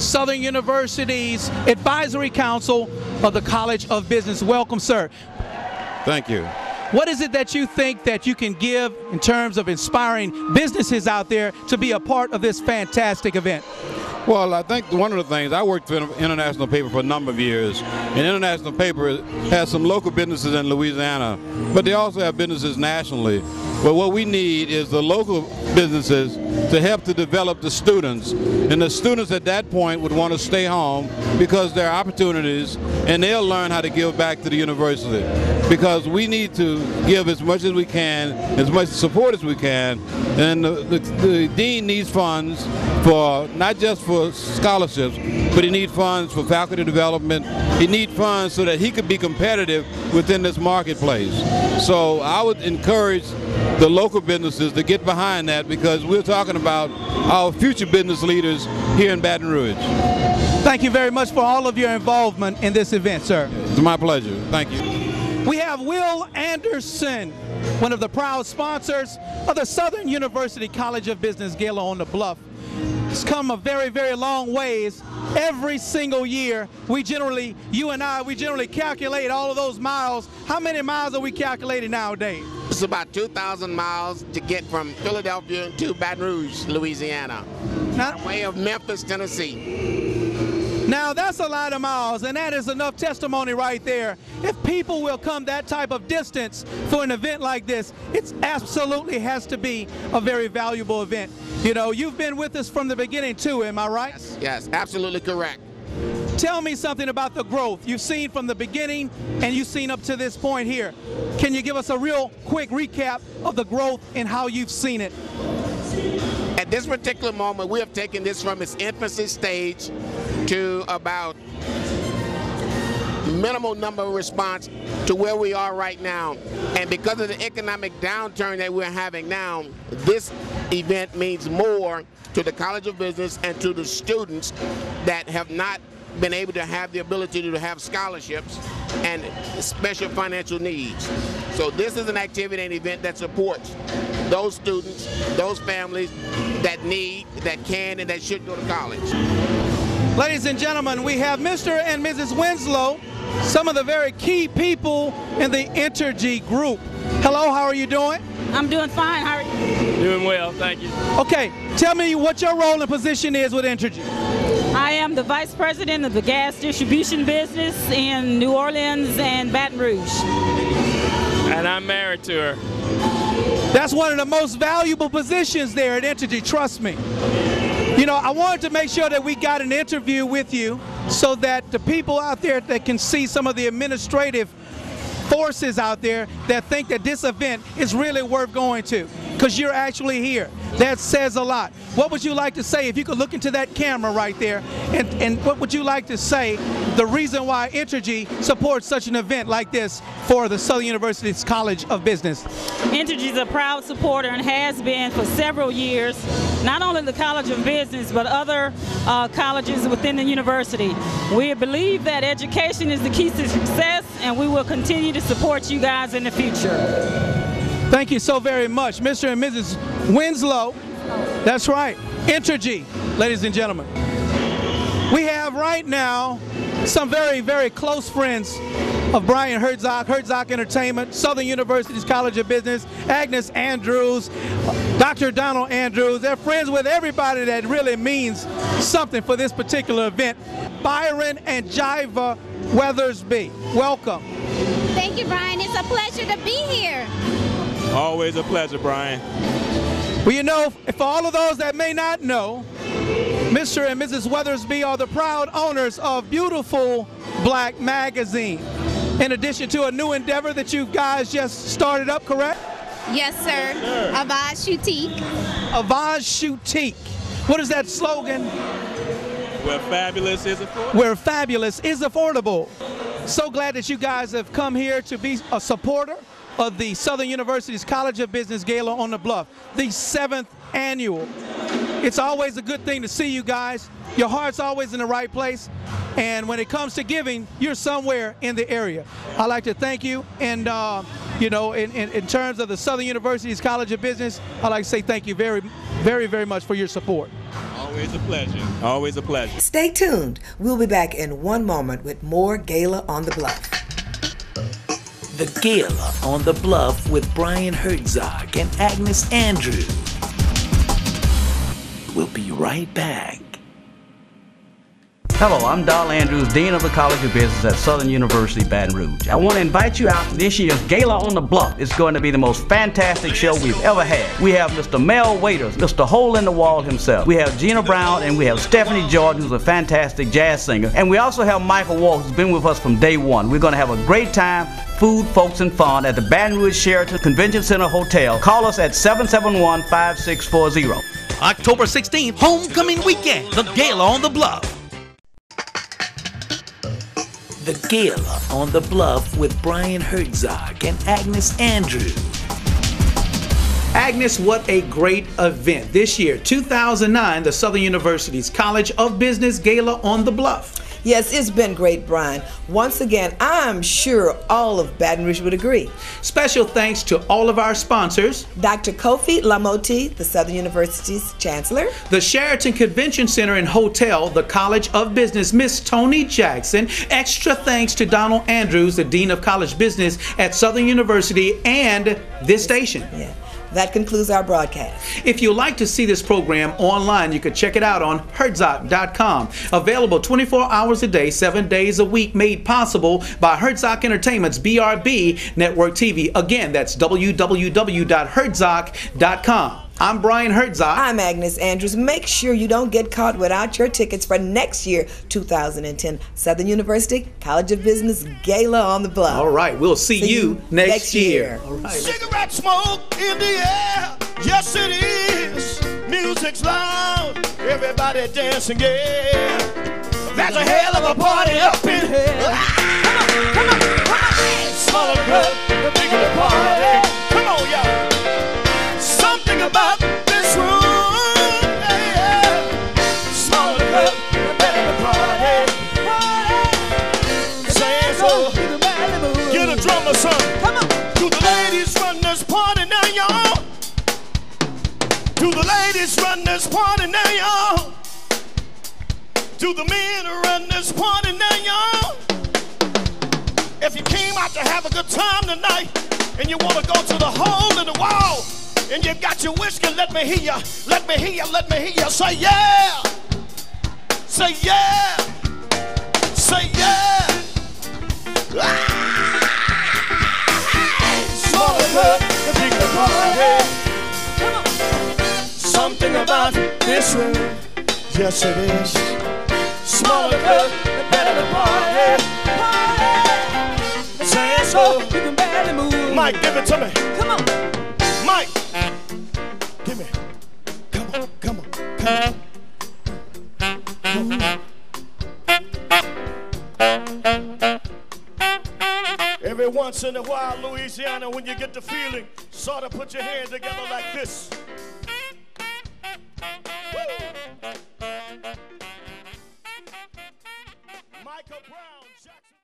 Southern University's Advisory Council of the College of Business. Welcome, sir. Thank you. What is it that you think that you can give in terms of inspiring businesses out there to be a part of this fantastic event? Well, I think one of the things, I worked for an international paper for a number of years, and international paper has some local businesses in Louisiana, but they also have businesses nationally. But what we need is the local businesses to help to develop the students, and the students at that point would want to stay home because there are opportunities, and they'll learn how to give back to the university. Because we need to give as much as we can, as much support as we can, and the dean needs funds for not just for scholarships, but he needs funds for faculty development. He needs funds so that he could be competitive within this marketplace. So I would encourage the local businesses to get behind that, because we're talking about our future business leaders here in Baton Rouge. Thank you very much for all of your involvement in this event, sir. It's my pleasure. Thank you. We have Will Anderson, one of the proud sponsors of the Southern University College of Business Gala on the Bluff. It's come a very, very long ways. Every single year, we generally calculate all of those miles. How many miles are we calculating nowadays? It's about 2,000 miles to get from Philadelphia to Baton Rouge, Louisiana, by way of Memphis, Tennessee. Now that's a lot of miles, and that is enough testimony right there. If people will come that type of distance for an event like this, it absolutely has to be a very valuable event. You know, you've been with us from the beginning too, am I right? Yes, absolutely correct. Tell me something about the growth you've seen from the beginning and you've seen up to this point here. Can you give us a real quick recap of the growth and how you've seen it? At this particular moment, we have taken this from its infancy stage to about minimal number of response to where we are right now. And because of the economic downturn that we're having now, this event means more to the College of Business and to the students that have not been able to have the ability to have scholarships and special financial needs. So this is an activity and event that supports those students, those families that need, that can, and that should go to college. Ladies and gentlemen, we have Mr. and Mrs. Winslow, some of the very key people in the Entergy group. Hello, how are you doing? I'm doing fine. How are you? Doing well, thank you. Okay, tell me what your role and position is with Entergy. I am the vice president of the gas distribution business in New Orleans and Baton Rouge. And I'm married to her. That's one of the most valuable positions there at Entergy, trust me. You know, I wanted to make sure that we got an interview with you so that the people out there that can see some of the administrative forces out there that think that this event is really worth going to, because you're actually here. That says a lot. What would you like to say, if you could look into that camera right there, and what would you like to say the reason why Entergy supports such an event like this for the Southern University's College of Business? Entergy is a proud supporter and has been for several years, not only the College of Business, but other colleges within the university. We believe that education is the key to success, and we will continue to support you guys in the future. Thank you so very much, Mr. and Mrs. Winslow. That's right, Entergy, ladies and gentlemen. We have right now some very, very close friends of Brian Hertzock, Hertzock Entertainment, Southern University's College of Business, Agnes Andrews, Dr. Donald Andrews. They're friends with everybody that really means something for this particular event. Byron and Jiva Weathersby, welcome. Thank you, Brian. It's a pleasure to be here. Always a pleasure, Brian. Well, you know, for all of those that may not know, Mr. and Mrs. Weathersby are the proud owners of Beautiful Black Magazine, in addition to a new endeavor that you guys just started up, correct? Yes, sir. Avage Shoutique. Avage Shoutique. What is that slogan? Where fabulous is affordable. Where fabulous is affordable. So glad that you guys have come here to be a supporter of the Southern University's College of Business Gala on the Bluff, the 7th annual. It's always a good thing to see you guys. Your heart's always in the right place, and when it comes to giving, you're somewhere in the area. I'd like to thank you, and you know, in terms of the Southern University's College of Business, I'd like to say thank you very, very, very much for your support. Always a pleasure. Always a pleasure. Stay tuned. We'll be back in one moment with more Gala on the Bluff. The Gala on the Bluff with Brian Hertzock and Agnes Andrews. We'll be right back. Hello, I'm Darl Andrews, Dean of the College of Business at Southern University, Baton Rouge. I want to invite you out to this year's Gala on the Bluff. It's going to be the most fantastic show we've ever had. We have Mr. Mel Waiters, Mr. Hole in the Wall himself. We have Gina Brown, and we have Stephanie Jordan, who's a fantastic jazz singer. And we also have Michael Walk, who's been with us from day one. We're going to have a great time, food, folks, and fun at the Baton Rouge Sheraton Convention Center Hotel. Call us at 771-5640. October 16th, homecoming weekend, the Gala on the Bluff. The Gala on the Bluff with Brian Hertzock and Agnes Andrews. Agnes, what a great event. This year, 2009, the Southern University's College of Business Gala on the Bluff. Yes, it's been great, Brian. Once again, I'm sure all of Baton Rouge would agree. Special thanks to all of our sponsors. Dr. Kofi Lamoti, the Southern University's Chancellor. The Sheraton Convention Center and Hotel, the College of Business, Miss Toni Jackson. Extra thanks to Donald Andrews, the Dean of College Business at Southern University, and this station. Yeah. That concludes our broadcast. If you'd like to see this program online, you can check it out on Hertzock.com. Available 24 hours a day, 7 days a week, made possible by Hertzock Entertainment's BRB Network TV. Again, that's www.hertzock.com. I'm Brian Hertzock. I'm Agnes Andrews. Make sure you don't get caught without your tickets for next year, 2010 Southern University College of Business Gala on the Bluff. All right, we'll see you next year. All right. Cigarette smoke in the air, yes it is. Music's loud, everybody dancing, yeah. There's a hell of a party up in here. Come on. Smaller club, the bigger the party. Come on, y'all. Something about this room, yeah. Smaller club, the better the party. Say so, get a drummer, son. Come on. Do the ladies run this party now, y'all? Do the ladies run this party now, y'all? Do the men run this party now, y'all? If you came out to have a good time tonight and you want to go to the hole in the wall and you got your whiskey, let me hear you, let me hear you, let me hear you. Say yeah, say yeah, say yeah. Smaller club, the bigger the party. Come on. Something about this room, yes it is. Smaller club, the better the party. Say so, you can barely move. Mike, give it to me. Come on. Mike, give me. Come on, come on, come on. Every once in a while, Louisiana, when you get the feeling, sort of put your hands together like this. Woo. Michael Brown Jackson.